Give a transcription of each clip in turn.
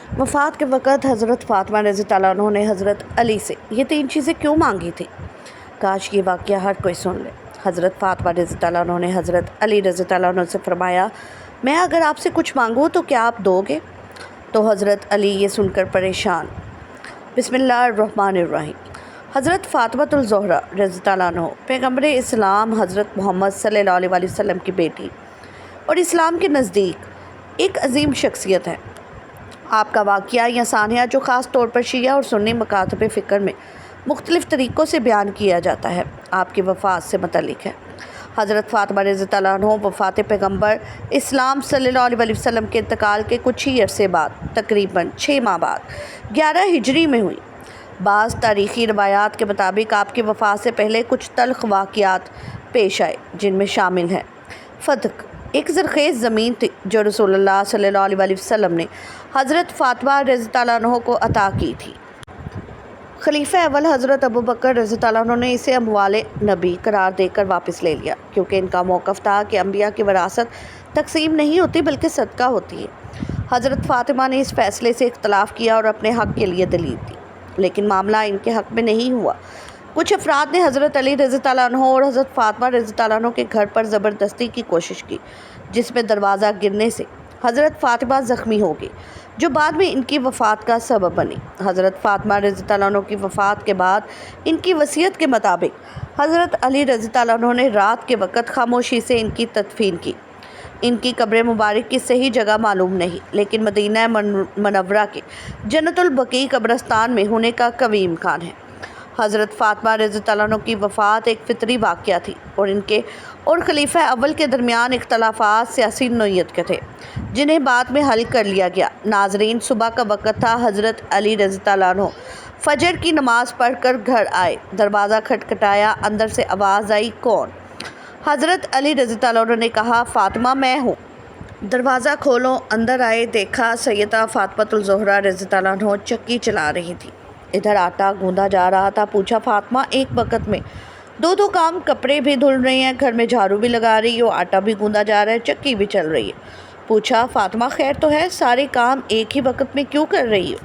वफ़ात के वक़्त हज़रत फ़ातिमा रज़ी अल्लाह अन्हा ने हज़रत अली से ये 3 चीज़ें क्यों मांगी थी? काश ये वाक़या हर कोई सुन ले। हज़रत फ़ातिमा रज़ी अल्लाह अन्हा ने हज़रत अली रज़ी अल्लाह अन्हु से फरमाया, मैं अगर आपसे कुछ मांगूँ तो क्या आप दोगे? तो हज़रत अली ये सुनकर परेशान। बिस्मिल्लाहिर्रहमानिर्रहीम। हज़रत फ़ातिमा ज़ोहरा रज़ी अल्लाह अन्हा पैगम्बर इस्लाम हज़रत मोहम्मद सल्लल्लाहु अलैहि वसल्लम की बेटी और इस्लाम के नज़दीक एक अजीम शख्सियत है। आपका वाक़या या सानिया जो ख़ास तौर पर शिया और सुन्नी मकातब फ़िक्र में मुख्तलिफ़ तरीक़ों से बयान किया जाता है, आपकी वफ़ात से मुतल्लिक़ है। हज़रत फ़ातिमा रज़ी अल्लाह अन्हा वफ़ात पैगम्बर इस्लाम सल्लल्लाहु अलैहि वसल्लम के इंतकाल के कुछ ही अरसे बाद, तकरीबन 6 माह बाद 11 हिजरी में हुई। बाज़ तारीख़ी रवायात के मुताबिक आपकी वफ़ात से पहले कुछ तल्ख़ वाक़यात पेश आए, जिनमें शामिल हैं फ़तक, एक ज़रख़ेज़ ज़मीन थी जो रसूलुल्लाह सल्लल्लाहु अलैहि वसल्लम ने हज़रत फ़ातिमा रज़ी अल्लाह अन्हा को अता की थी। खलीफ़ा अव्वल हज़रत अबू बकर रज़ी अल्लाह अन्हु ने इसे अम्वाले नबी करार देकर वापस ले लिया, क्योंकि इनका मौक़िफ़ था कि अम्बिया की विरासत तकसीम नहीं होती बल्कि सदका होती है। हज़रत फ़ातिमा ने इस फ़ैसले से इख्तलाफ़ किया और अपने हक़ के लिए दलील दी, लेकिन मामला इनके हक़ में नहीं हुआ। कुछ अफराद ने हज़रत अली रज़ी अल्लाह अन्हु और हज़रत फ़ातिमा रज़ी अल्लाह अन्हा के घर पर ज़बरदस्ती की कोशिश की, जिसमें दरवाज़ा गिरने से हज़रत फ़ातिमा ज़ख्मी हो गई, जो बाद में इनकी वफ़ात का सबब बनी। हज़रत फ़ातिमा रज़ी अल्लाह अन्हा की वफ़ात के बाद इनकी वसीयत के मुताबिक हज़रत अली रज़ी अल्लाह अन्हु ने रात के वक़्त खामोशी से इनकी तदफ़ीन की। इनकी कब्र मुबारक की सही जगह मालूम नहीं, लेकिन मदीना मनव्वरा के जन्नतुल बकी कब्रिस्तान में होने का कवी इम्कान है। हज़रत फ़ातिमा रज़ी अल्लाह अन्हा की वफ़ात एक फ़ितरी वाक़या थी और इनके और खलीफ़ा अव्वल के दरमियान इख्तलाफ़ात सियासी नौइयत के थे, जिन्हें बाद में हल कर लिया गया। नाज़रीन, सुबह का वक़्त था। हज़रत अली रज़ी अल्लाह अन्हु फ़जर की नमाज़ पढ़कर घर आए। दरवाज़ा खटखटाया, अंदर से आवाज़ आई, कौन? हज़रत अली रज़ी अल्लाह अन्हु ने कहा, फ़ातिमा मैं हूँ। दरवाज़ा खोलो। अंदर आए, देखा सैयदा फ़ातिमा ज़ोहरा रज़ी अल्लाह अन्हा चक्की चला रही थी। इधर आटा गूंदा जा रहा था। पूछा, फ़ातिमा एक वक़्त में दो काम, कपड़े भी धुल रही हैं, घर में झाड़ू भी लगा रही हो, आटा भी गूंदा जा रहा है, चक्की भी चल रही है। पूछा, फ़ातिमा खैर तो है, सारे काम एक ही वक़्त में क्यों कर रही हो?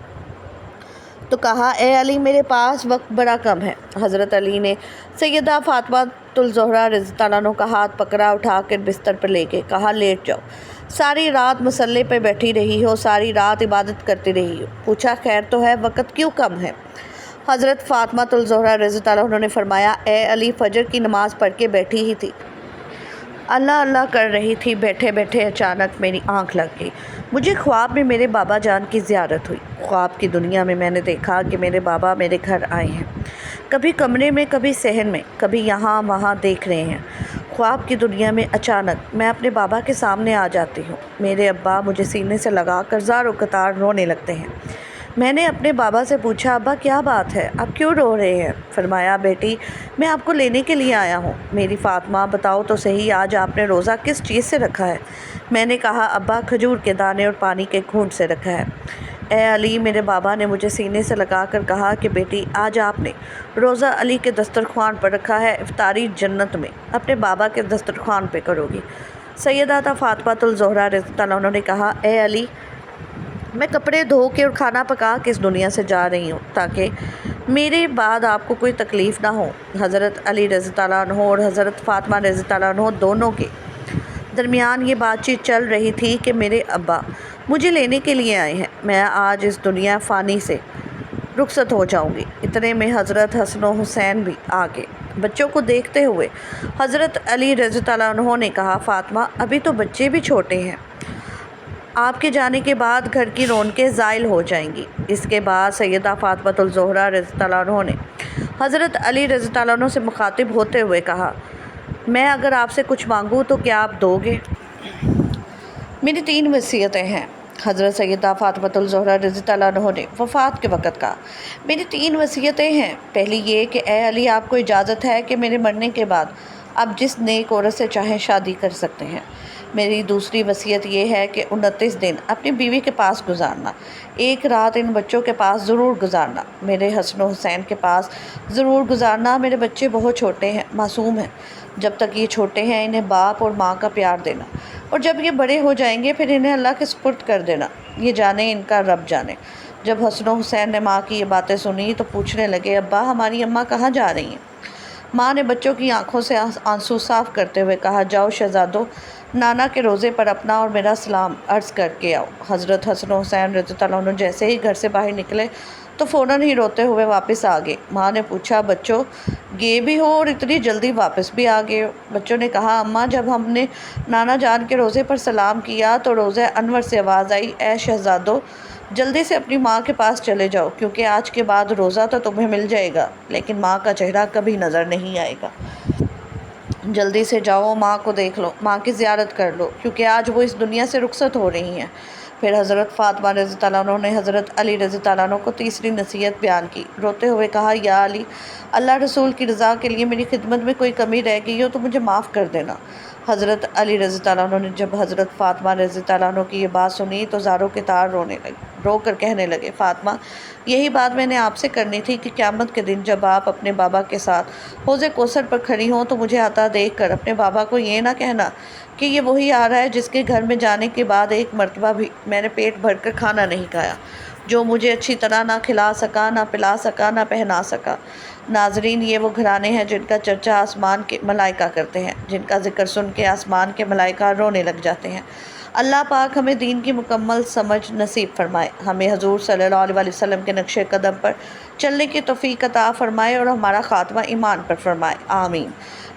तो कहा, ए अली मेरे पास वक्त बड़ा कम है। हज़रत अली ने सैयदा फ़ातिमा ज़ोहरा रज़ी अल्लाह अन्हा का हाथ पकड़ा, उठाकर बिस्तर पर लेके कहा, लेट जाओ। सारी रात मसल्ले पे बैठी रही हो, सारी रात इबादत करती रही हो। पूछा, खैर तो है, वक़्त क्यों कम है? हज़रत फ़ातिमा ज़ोहरा रज़ी अल्लाह अन्हा ने फरमाया, ए अली फ़जर की नमाज़ पढ़ के बैठी ही थी, अल्लाह अल्लाह कर रही थी, बैठे बैठे अचानक मेरी आँख लग गई। मुझे ख्वाब में मेरे बाबा जान की ज़ियारत हुई। ख्वाब की दुनिया में मैंने देखा कि मेरे बाबा मेरे घर आए हैं, कभी कमरे में, कभी सहन में, कभी यहाँ वहाँ देख रहे हैं। ख्वाब की दुनिया में अचानक मैं अपने बाबा के सामने आ जाती हूँ। मेरे अब्बा मुझे सीने से लगा कर ज़ारो कतार रोने लगते हैं। मैंने अपने बाबा से पूछा, अब्बा क्या बात है, आप क्यों रो रहे हैं? फरमाया, बेटी मैं आपको लेने के लिए आया हूँ। मेरी फ़ातिमा बताओ तो सही, आज आपने रोज़ा किस चीज़ से रखा है? मैंने कहा, अब्बा खजूर के दाने और पानी के घूंट से रखा है। ए अली, मेरे बाबा ने मुझे सीने से लगा कर कहा कि बेटी आज आपने रोज़ा अली के दस्तरख्वान पर रखा है, इफ्तारी जन्नत में अपने बाबा के दस्तरख्वान पे करोगी। सैयदा फ़ातिमा ज़ोहरा रज़ी अल्लाह अन्हा ने कहा, ए अली मैं कपड़े धो के और खाना पका के इस दुनिया से जा रही हूँ, ताकि मेरे बाद आपको कोई तकलीफ़ ना हो। हज़रत अली रज़ी अल्लाह अन्हु और हज़रत फ़ातिमा रज़ी अल्लाह अन्हा दोनों के दरमियान ये बातचीत चल रही थी कि मेरे अब्बा मुझे लेने के लिए आए हैं, मैं आज इस दुनिया फ़ानी से रुखसत हो जाऊंगी। इतने में हज़रत हसन और हुसैन भी आ गए। बच्चों को देखते हुए हज़रत अली रज़ी अल्लाह अन्हु ने कहा, फ़ातिमा अभी तो बच्चे भी छोटे हैं, आपके जाने के बाद घर की रौनकें ज़ाइल हो जाएंगी। इसके बाद सैयदा फ़ातिमा ज़ोहरा रज़ी अल्लाह अन्हा ने हज़रत अली रज़ी अल्लाह अन्हु से मुखातिब होते हुए कहा, मैं अगर आपसे कुछ मांगूँ तो क्या आप दोगे? मेरी 3 वसीयतें हैं। हज़रत सैयदा फ़ातिमा ज़ोहरा रज़ी अल्लाह अन्हा ने वफ़ात के वक़्त कहा, मेरी 3 वसीयतें हैं। पहली ये कि ए अली आपको इजाज़त है कि मेरे मरने के बाद आप जिस नेक औरत से चाहें शादी कर सकते हैं। मेरी दूसरी वसीयत ये है कि 29 दिन अपनी बीवी के पास गुजारना, एक रात इन बच्चों के पास ज़रूर गुजारना, मेरे हसन हुसैन के पास ज़रूर गुजारना। मेरे बच्चे बहुत छोटे हैं, मासूम हैं, जब तक ये छोटे हैं इन्हें बाप और माँ का प्यार देना। اور جب یہ بڑے ہو جائیں گے پھر انہیں اللہ کے سپرد کر دینا، یہ جانے ان کا رب جانے۔ جب حسن و حسین نے ماں کی یہ باتیں سنی تو پوچھنے لگے، ابا ہماری اماں کہاں جا رہی ہیں؟ ماں نے بچوں کی آنکھوں سے آنسو صاف کرتے ہوئے کہا، جاؤ شہزادو، نانا کے روزے پر اپنا اور میرا سلام عرض کر کے آؤ۔ حضرت حسن و حسین رضی اللہ عنہ جیسے ہی گھر سے باہر نکلے تو فوراً ہی روتے ہوئے واپس آ گئے۔ ماں نے پوچھا، بچوں گئے بھی ہو اور اتنی جلدی واپس بھی آ گئے ہو؟ بچوں نے کہا، اماں جب ہم نے نانا جان کے روزے پر سلام کیا تو روزہ انور سے آواز آئی، اے شہزادو جلدی سے اپنی ماں کے پاس چلے جاؤ، کیونکہ آج کے بعد روزہ تو تمہیں مل جائے گا لیکن ماں کا چہرہ کبھی نظر نہیں آئے گا۔ جلدی سے جاؤ، ماں کو دیکھ لو، ماں کی زیارت کر لو، کیونکہ آج وہ اس دنیا سے رخصت ہو رہی ہیں۔ پھر حضرت فاطمہ رضی اللہ عنہ نے حضرت علی رضی اللہ عنہ کو تیسری نصیحت بیان کی، روتے ہوئے کہا، یا علی، اللہ رسول کی رضا کے لیے میری خدمت میں کوئی کمی رہ گئی ہو تو مجھے معاف کر دینا۔ حضرت علی رضی اللہ عنہ نے جب حضرت فاطمہ رضی اللہ عنہ کی یہ بات سنی تو زاروں کے تار رو کر کہنے لگے، فاطمہ، یہی بات میں نے آپ سے کرنی تھی کہ قیامت کے دن جب آپ اپنے بابا کے ساتھ حوض کوثر پر کھڑی ہوں تو مجھے آتا دیکھ کر اپنے بابا کو یہ نہ کہنا کہ یہ وہی آ رہا ہے جس کے گھر میں جانے کے بعد ایک مرتبہ بھی میں نے پیٹ بھر کر کھانا نہیں کھایا، جو مجھے اچھی طرح نہ کھلا سکا، نہ پلا سکا، نہ پہنا سکا۔ ناظرین، یہ وہ گھرانے ہیں جن کا چرچا آسمان کے ملائکہ کرتے ہیں، جن کا ذکر سن کے آسمان کے ملائکہ رونے لگ جاتے ہیں۔ اللہ پاک ہمیں دین کی مکمل سمجھ نصیب فرمائے، ہمیں حضور صلی اللہ علیہ وسلم کے نقش قدم پر چلنے کی توفیق عطا فرمائے اور ہمارا خاتمہ ایمان پر فرمائے، آمین۔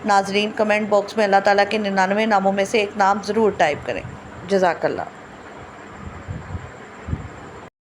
ناظرین، کمنٹ باکس میں اللہ تعالیٰ کے 99 ناموں میں سے ایک نام ضرور ٹائپ کریں۔ جزاک اللہ۔